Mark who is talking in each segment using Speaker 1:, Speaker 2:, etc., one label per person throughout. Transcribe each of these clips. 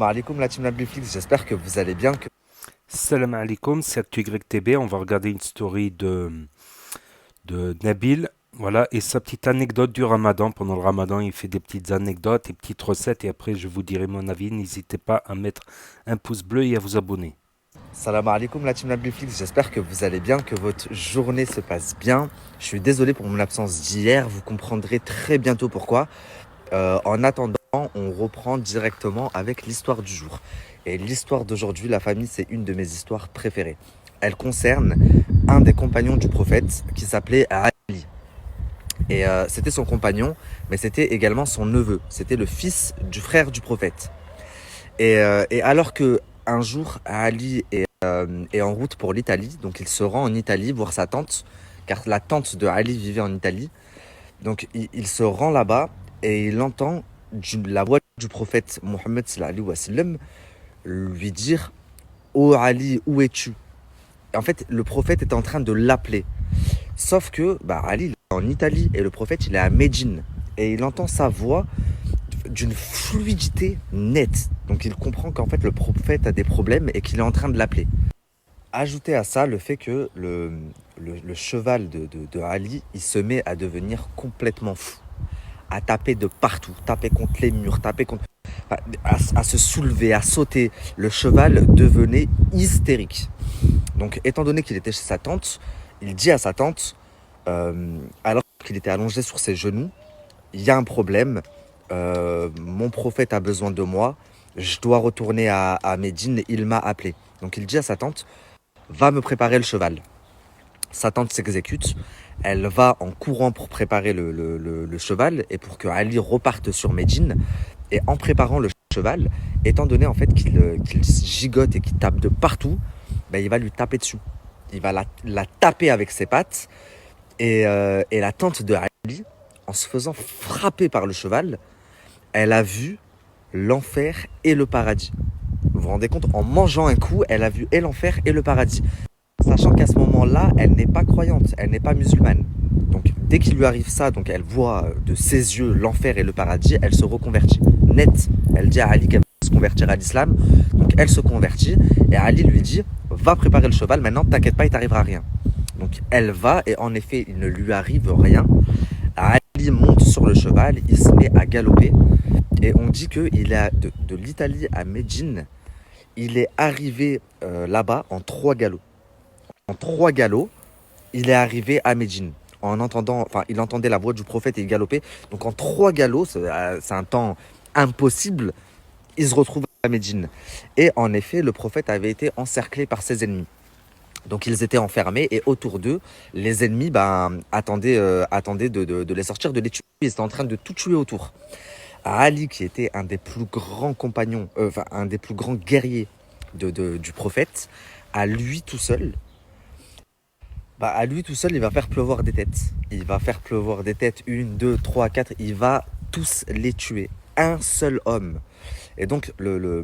Speaker 1: Alaikum la team Netflix, j'espère que vous allez bien.
Speaker 2: Salam alaikum, c'est ActuYTB. On va regarder une story de Nabil. Voilà, et sa petite anecdote du ramadan. Pendant le ramadan, il fait des petites anecdotes et petites recettes. Et après, je vous dirai mon avis. N'hésitez pas à mettre un pouce bleu et à vous abonner.
Speaker 1: Salam alaikum la team Netflix, j'espère que vous allez bien, que votre journée se passe bien. Je suis désolé pour mon absence d'hier, vous comprendrez très bientôt pourquoi. En attendant, on reprend directement avec l'histoire du jour. Et l'histoire d'aujourd'hui, la famille, c'est une de mes histoires préférées. Elle concerne un des compagnons du prophète qui s'appelait Ali. Et c'était son compagnon, mais c'était également son neveu. C'était le fils du frère du prophète. Et alors que un jour, Ali est en route pour l'Italie, donc il se rend en Italie voir sa tante, car la tante de Ali vivait en Italie. Donc il se rend là-bas et il entend la voix du prophète Mohammed sallallahu alayhi wa sallam lui dire: Oh Ali, où es-tu? En fait, le prophète est en train de l'appeler. Sauf que Ali il est en Italie et le prophète il est à Médine. Et il entend sa voix d'une fluidité nette. Donc il comprend qu'en fait le prophète a des problèmes et qu'il est en train de l'appeler. Ajoutez à ça le fait que le cheval de Ali, il se met à devenir complètement fou, à taper de partout, taper contre les murs, taper contre... à se soulever, à sauter. Le cheval devenait hystérique. Donc étant donné qu'il était chez sa tante, il dit à sa tante, alors qu'il était allongé sur ses genoux: il y a un problème, mon prophète a besoin de moi, je dois retourner à Médine, il m'a appelé. Donc il dit à sa tante: va me préparer le cheval. Sa tante s'exécute, elle va en courant pour préparer le cheval et pour que Ali reparte sur Médine. Et en préparant le cheval, étant donné en fait qu'il gigote et qu'il tape de partout, il va lui taper dessus. Il va la taper avec ses pattes et la tante de Ali, en se faisant frapper par le cheval, elle a vu l'enfer et le paradis. Vous vous rendez compte? En mangeant un coup, elle a vu et l'enfer et le paradis. Sachant qu'à ce moment-là, elle n'est pas croyante, elle n'est pas musulmane. Donc dès qu'il lui arrive ça, donc elle voit de ses yeux l'enfer et le paradis, elle se reconvertit. Net, elle dit à Ali qu'elle va se convertir à l'islam. Donc elle se convertit et Ali lui dit: va préparer le cheval, maintenant t'inquiète pas, il t'arrivera rien. Donc elle va et en effet, il ne lui arrive rien. Ali monte sur le cheval, il se met à galoper et on dit qu'il est de l'Italie à Médine, il est arrivé là-bas en 3 galops. En 3 galops, il est arrivé à Médine. En entendant, enfin, il entendait la voix du prophète et il galopait. Donc en 3 galops, c'est un temps impossible, il se retrouve à Médine. Et en effet, le prophète avait été encerclé par ses ennemis. Donc ils étaient enfermés et autour d'eux, les ennemis attendaient de les sortir, de les tuer. Ils étaient en train de tout tuer autour. Ali, qui était un des plus grands compagnons, un des plus grands guerriers du prophète, à lui tout seul, à lui tout seul, il va faire pleuvoir des têtes. Il va faire pleuvoir des têtes, une, deux, trois, quatre. Il va tous les tuer. Un seul homme. Et donc, le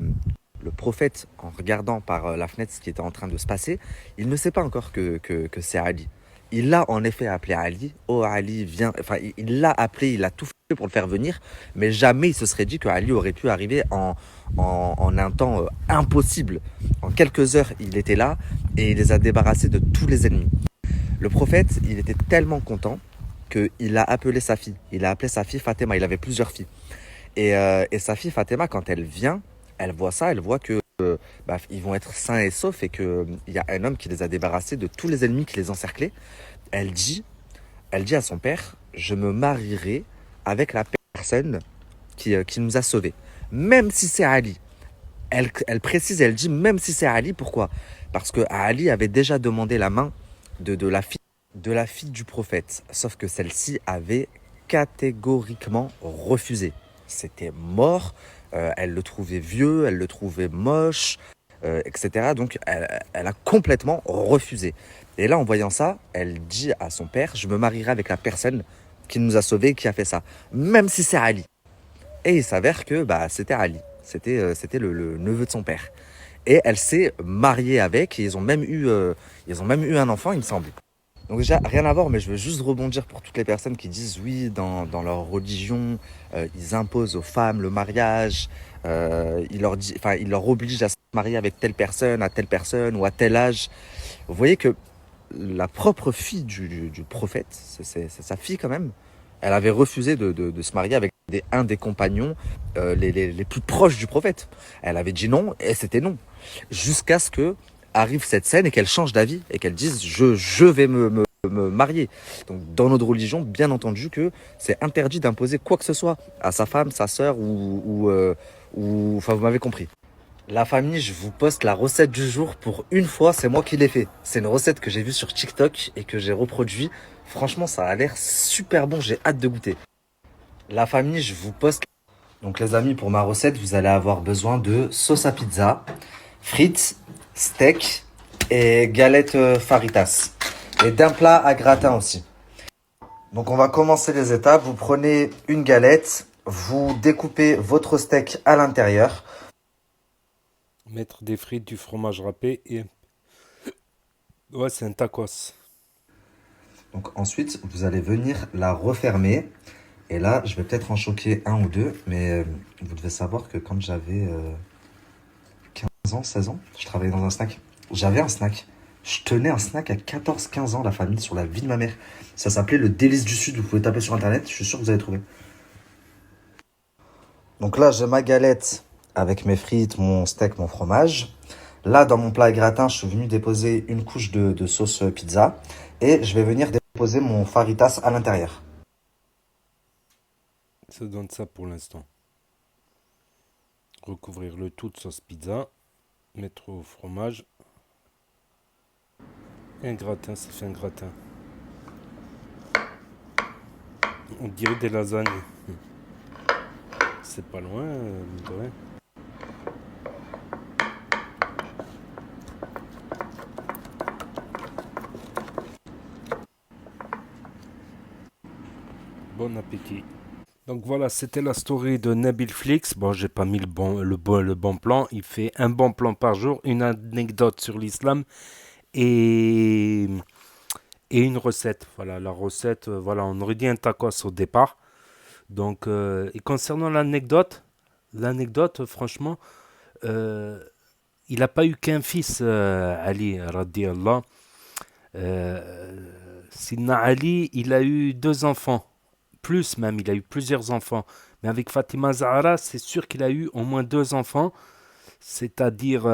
Speaker 1: prophète, en regardant par la fenêtre ce qui était en train de se passer, il ne sait pas encore que c'est Ali. Il l'a en effet appelé Ali. Oh Ali, viens. Enfin, il l'a appelé, il a tout fait pour le faire venir. Mais jamais il se serait dit que Ali aurait pu arriver en un temps impossible. En quelques heures, il était là et il les a débarrassés de tous les ennemis. Le prophète, il était tellement content qu'il a appelé sa fille. Il a appelé sa fille Fatima. Il avait plusieurs filles. Et sa fille Fatima, quand elle vient, elle voit ça, elle voit que ils vont être sains et saufs et qu'il y a un homme qui les a débarrassés de tous les ennemis qui les encerclaient. Elle dit, elle dit à son père: je me marierai avec la personne qui nous a sauvés. Même si c'est Ali. Elle précise, elle dit même si c'est Ali, pourquoi? Parce que Ali avait déjà demandé la main de la fille du prophète. Sauf que celle-ci avait catégoriquement refusé. C'était mort, elle le trouvait vieux, elle le trouvait moche, etc. Donc elle a complètement refusé. Et là, en voyant ça, elle dit à son père: je me marierai avec la personne qui nous a sauvés, qui a fait ça. Même si c'est Ali. Et il s'avère que c'était Ali. C'était le neveu de son père. Et elle s'est mariée avec, et ils ont même eu un enfant, il me semble. Donc déjà, rien à voir, mais je veux juste rebondir pour toutes les personnes qui disent oui, dans leur religion, ils imposent aux femmes le mariage, il leur oblige à se marier avec telle personne, à telle personne ou à tel âge. Vous voyez que la propre fille du prophète, c'est sa fille quand même, elle avait refusé de se marier avec un des compagnons les plus proches du prophète. Elle avait dit non et c'était non. Jusqu'à ce que arrive cette scène et qu'elle change d'avis et qu'elle dise je vais me marier. Donc dans notre religion, bien entendu que c'est interdit d'imposer quoi que ce soit à sa femme, sa sœur enfin vous m'avez compris. La famille, je vous poste la recette du jour. Pour une fois, c'est moi qui l'ai fait. C'est une recette que j'ai vue sur TikTok et que j'ai reproduit. Franchement, ça a l'air super bon. J'ai hâte de goûter. La famille, je vous poste. Donc les amis, pour ma recette, vous allez avoir besoin de sauce à pizza, frites, steak et galettes faritas. Et d'un plat à gratin aussi. Donc on va commencer les étapes. Vous prenez une galette, vous découpez votre steak à l'intérieur.
Speaker 2: Mettre des frites, du fromage râpé et... Ouais, c'est un tacos.
Speaker 1: Donc ensuite, vous allez venir la refermer. Et là, je vais peut-être en choquer un ou deux, mais vous devez savoir que quand j'avais 15 ans, 16 ans, je travaillais dans un snack. J'avais un snack. Je tenais un snack à 14-15 ans, la famille, sur la vie de ma mère. Ça s'appelait le Délice du Sud. Vous pouvez taper sur internet, je suis sûr que vous allez trouver. Donc là, j'ai ma galette avec mes frites, mon steak, mon fromage. Là, dans mon plat à gratin, je suis venu déposer une couche de sauce pizza. Et je vais venir déposer mon faritas à l'intérieur.
Speaker 2: Ça donne ça pour l'instant. Recouvrir le tout de sauce pizza. Mettre au fromage. Et un gratin, ça fait un gratin. On dirait des lasagnes. C'est pas loin, mine de rien. Bon appétit. Donc voilà, c'était la story de Nabil Flix. Bon, j'ai pas mis le bon plan. Il fait un bon plan par jour, une anecdote sur l'islam et, et une recette. Voilà, la recette, voilà, on aurait dit un tacos au départ. Donc, et concernant l'anecdote, franchement, euh, il n'a pas eu qu'un fils, Ali, radiallah. Sidna Ali, il a eu deux enfants. Plus même, il a eu plusieurs enfants. Mais avec Fatima Zahra, c'est sûr qu'il a eu au moins deux enfants, c'est-à-dire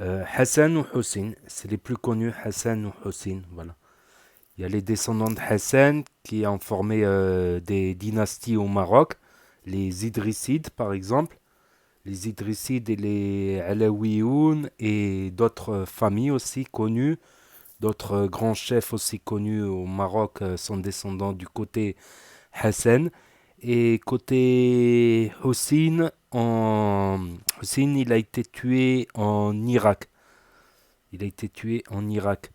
Speaker 2: Hassan ou Hussein. C'est les plus connus, Hassan ou Hussein. Voilà. Il y a les descendants de Hassan qui ont formé des dynasties au Maroc, les Idrissides par exemple, les Idrissides et les Alaouioun et d'autres familles aussi connues, d'autres grands chefs aussi connus au Maroc sont descendants du côté Hassan. Et côté Hussein, Hussein, il a été tué en Irak. Il a été tué en Irak.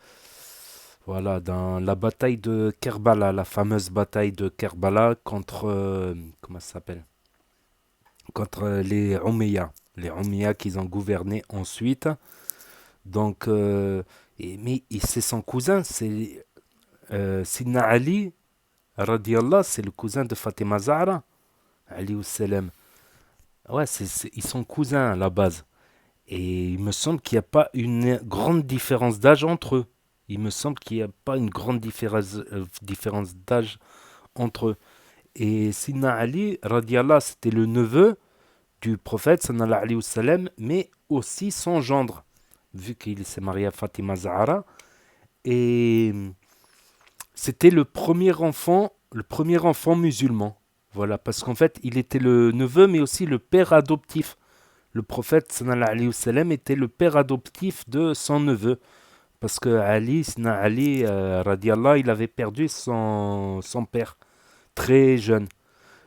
Speaker 2: Voilà, dans la bataille de Kerbala, la fameuse bataille de Kerbala contre, comment ça s'appelle? Contre les Omeyyades. Les Omeyyades qu'ils ont gouverné ensuite. Donc, mais c'est son cousin, c'est Sidna Ali, radiallah, c'est le cousin de Fatima Zahra, Ali salam. Ouais, ils sont cousins à la base. Et il me semble qu'il n'y a pas une grande différence d'âge entre eux. Il me semble qu'il n'y a pas une grande différence d'âge entre eux. Et Sidna Ali, radiallah, c'était le neveu du prophète, sallallahu alayhi wa sallam, mais aussi son gendre, vu qu'il s'est marié à Fatima Zahra. Et c'était le premier enfant musulman. Voilà, parce qu'en fait, il était le neveu, mais aussi le père adoptif. Le prophète sallallahu alayhi wa sallam était le père adoptif de son neveu. Parce que Ali, Sina Ali, radiallah, il avait perdu son père très jeune.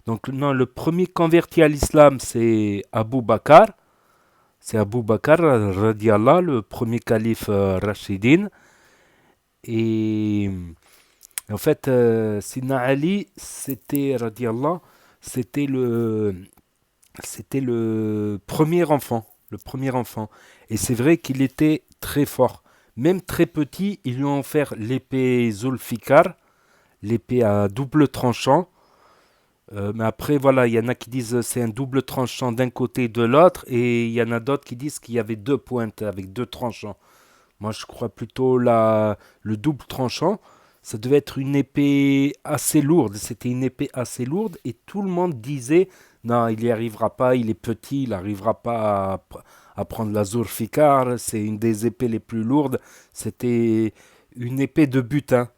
Speaker 2: Donc non, le premier converti à l'islam, c'est Abu Bakr. C'est Abu Bakr, radiallah, le premier calife Rashidin. Et en fait, Sina Ali, c'était, radiallah, c'était le premier enfant. Le premier enfant. Et c'est vrai qu'il était très fort. Même très petit, ils lui ont offert l'épée Zulfikar, l'épée à double tranchant. Mais après, voilà, il y en a qui disent c'est un double tranchant d'un côté et de l'autre, et il y en a d'autres qui disent qu'il y avait deux pointes avec deux tranchants. Moi, je crois plutôt le double tranchant. Ça devait être une épée assez lourde. C'était une épée assez lourde, et tout le monde disait non, il n'y arrivera pas, il est petit, il n'arrivera pas à prendre la Zulfikar. C'est une des épées les plus lourdes. C'était une épée de butin.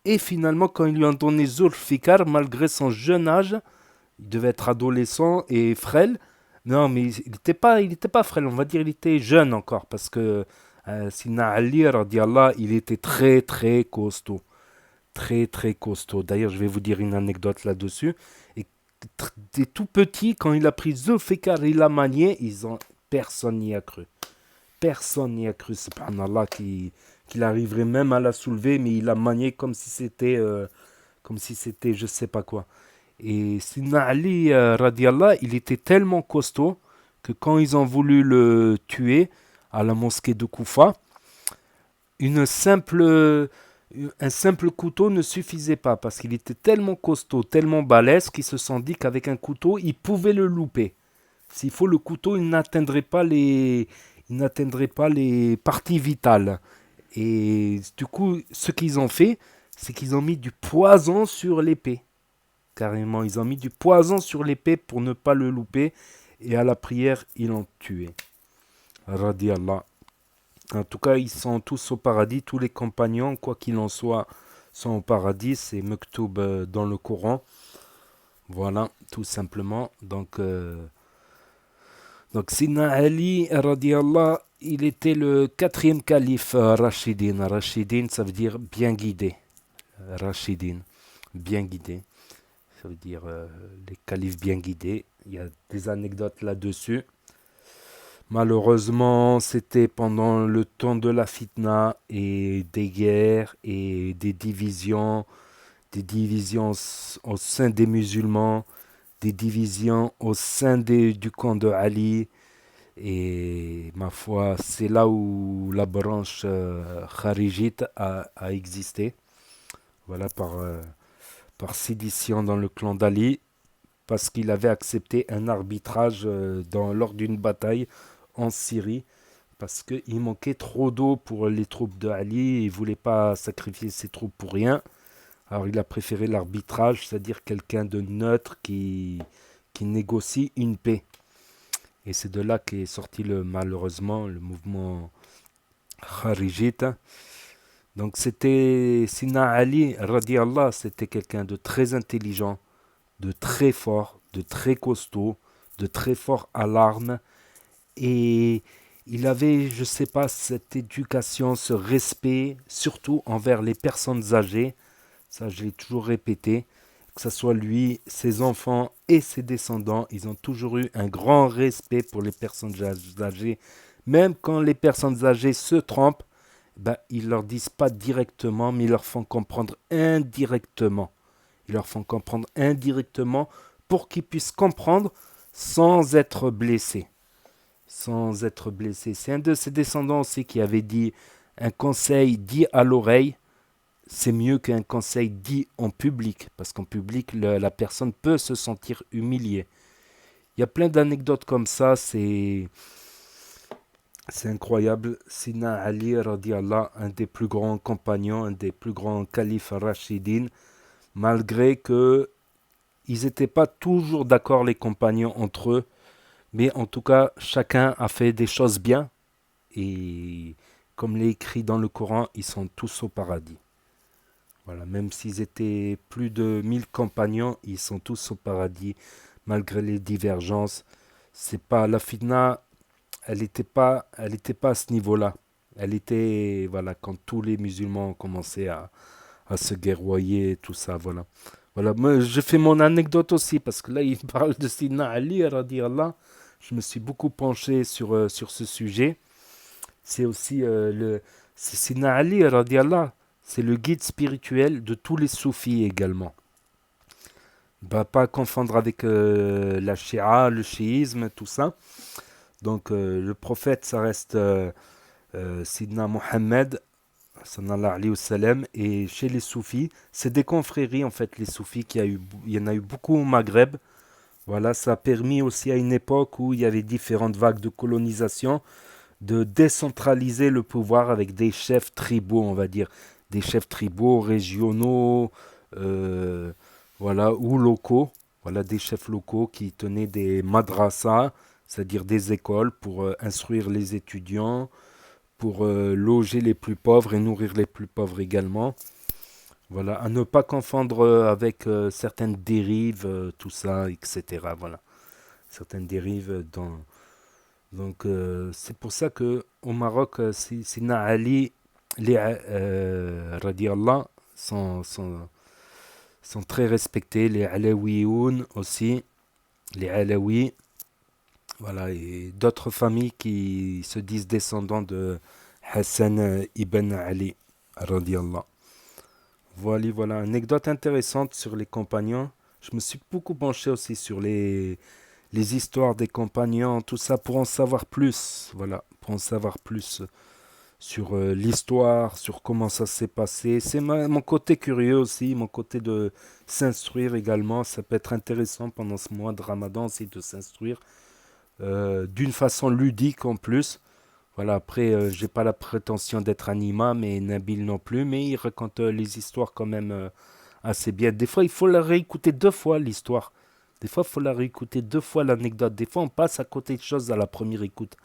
Speaker 2: Et finalement, quand ils lui ont donné Zulfikar, malgré son jeune âge, il devait être adolescent et frêle. Non, mais il était pas frêle, on va dire, il était jeune encore, parce que Sina Ali, radiallah, il était très très costaud. Très très costaud. D'ailleurs, je vais vous dire une anecdote là-dessus. Et des tout petits, quand il a pris Zulfikar, il l'a manié, personne n'y a cru. Personne n'y a cru, subhanallah, qu'il arriverait même à la soulever, mais il l'a manié comme si c'était je sais pas quoi. Et Sina Ali, radiallah, il était tellement costaud que quand ils ont voulu le tuer à la mosquée de Koufa, une simple, un simple couteau ne suffisait pas parce qu'il était tellement costaud, tellement balèze qu'ils se sont dit qu'avec un couteau, ils pouvaient le louper. S'il faut le couteau, il n'atteindrait pas les parties vitales. Et du coup, ce qu'ils ont fait, c'est qu'ils ont mis du poison sur l'épée. Carrément, ils ont mis du poison sur l'épée pour ne pas le louper. Et à la prière, ils l'ont tué. Radiallah. En tout cas, ils sont tous au paradis. Tous les compagnons, quoi qu'il en soit, sont au paradis. C'est Mektoub dans le Coran. Voilà, tout simplement. Donc Sina Ali, radiallah, il était le quatrième calife Rashidin. Rashidin, ça veut dire bien guidé. Rashidin, bien guidé. Ça veut dire les califes bien guidés. Il y a des anecdotes là-dessus. Malheureusement, c'était pendant le temps de la fitna et des guerres et des divisions au sein des musulmans, des divisions au sein du camp de Ali. Et ma foi, c'est là où la branche kharijite a existé. Voilà, par sédition dans le clan d'Ali, parce qu'il avait accepté un arbitrage lors d'une bataille en Syrie, parce qu'il manquait trop d'eau pour les troupes de Ali, il ne voulait pas sacrifier ses troupes pour rien. Alors il a préféré l'arbitrage, c'est-à-dire quelqu'un de neutre qui négocie une paix. Et c'est de là qu'est sorti malheureusement le mouvement Kharijite. Donc c'était Sina Ali, radiallah, c'était quelqu'un de très intelligent, de très fort, de très costaud, de très fort à l'arme. Et il avait, je ne sais pas, cette éducation, ce respect, surtout envers les personnes âgées. Ça, je l'ai toujours répété. Que ce soit lui, ses enfants et ses descendants, ils ont toujours eu un grand respect pour les personnes âgées. Même quand les personnes âgées se trompent, ben, ils leur disent pas directement, mais ils leur font comprendre indirectement. Ils leur font comprendre indirectement pour qu'ils puissent comprendre sans être blessés. Sans être blessés. C'est un de ses descendants aussi qui avait dit un conseil dit à l'oreille, c'est mieux qu'un conseil dit en public, parce qu'en public, la personne peut se sentir humiliée. Il y a plein d'anecdotes comme ça, c'est incroyable. Sina Ali, radiallah, un des plus grands compagnons, un des plus grands califes rachidines, malgré que ils n'étaient pas toujours d'accord, les compagnons, entre eux, mais en tout cas, chacun a fait des choses bien, et comme l'est écrit dans le Coran, ils sont tous au paradis. Voilà, même s'ils étaient plus de 1000 compagnons, ils sont tous au paradis, malgré les divergences. C'est pas la fitna, elle était pas à ce niveau-là. Elle était, voilà, quand tous les musulmans ont commencé à se guerroyer, tout ça, voilà. Voilà, moi, je fais mon anecdote aussi, parce que là, il parle de Sidna Ali, radiallah. Je me suis beaucoup penché sur ce sujet. C'est aussi c'est Sidna Ali, radiallah. C'est le guide spirituel de tous les soufis également. Bah, pas confondre avec la Shia, le chiisme, tout ça. Donc le prophète, ça reste Sidna Mohammed, sallallahu alayhi wa sallam. Et chez les soufis, c'est des confréries en fait, les soufis, il y en a eu beaucoup au Maghreb. Voilà, ça a permis aussi à une époque où il y avait différentes vagues de colonisation de décentraliser le pouvoir avec des chefs tribaux, on va dire, des chefs tribaux régionaux, euh, voilà, ou locaux, voilà, des chefs locaux qui tenaient des madrasas, c'est-à-dire des écoles pour instruire les étudiants, pour loger les plus pauvres et nourrir les plus pauvres également. Voilà, à ne pas confondre avec certaines dérives, tout ça, etc. Voilà, certaines dérives donc c'est pour ça que au Maroc, Sina Ali, les radiallah, sont très respectés, les Alaouioun aussi, les Alaouis, voilà, et d'autres familles qui se disent descendants de Hassan ibn Ali, radiallah. Voilà, voilà, anecdote intéressante sur les compagnons. Je me suis beaucoup penché aussi sur les histoires des compagnons, tout ça, pour en savoir plus, voilà, pour en savoir plus sur l'histoire, sur comment ça s'est passé. C'est mon côté curieux aussi, mon côté de s'instruire également. Ça peut être intéressant pendant ce mois de Ramadan aussi de s'instruire d'une façon ludique en plus. Voilà, après, j'ai pas la prétention d'être un imam et Nabil non plus, mais il raconte les histoires quand même assez bien. Des fois, il faut la réécouter deux fois l'histoire. Des fois, il faut la réécouter deux fois l'anecdote. Des fois, on passe à côté de choses à la première écoute.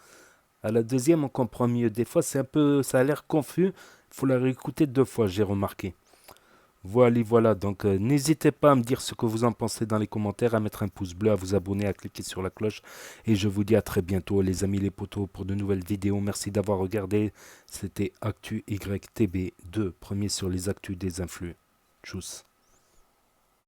Speaker 2: À la deuxième, on comprend mieux. Des fois, c'est un peu, ça a l'air confus. Il faut la réécouter deux fois, j'ai remarqué. Voilà, voilà. Donc, n'hésitez pas à me dire ce que vous en pensez dans les commentaires, à mettre un pouce bleu, à vous abonner, à cliquer sur la cloche. Et je vous dis à très bientôt, les amis, les potos, pour de nouvelles vidéos. Merci d'avoir regardé. C'était Actu YTB 2, premier sur les actus des influx. Tchuss.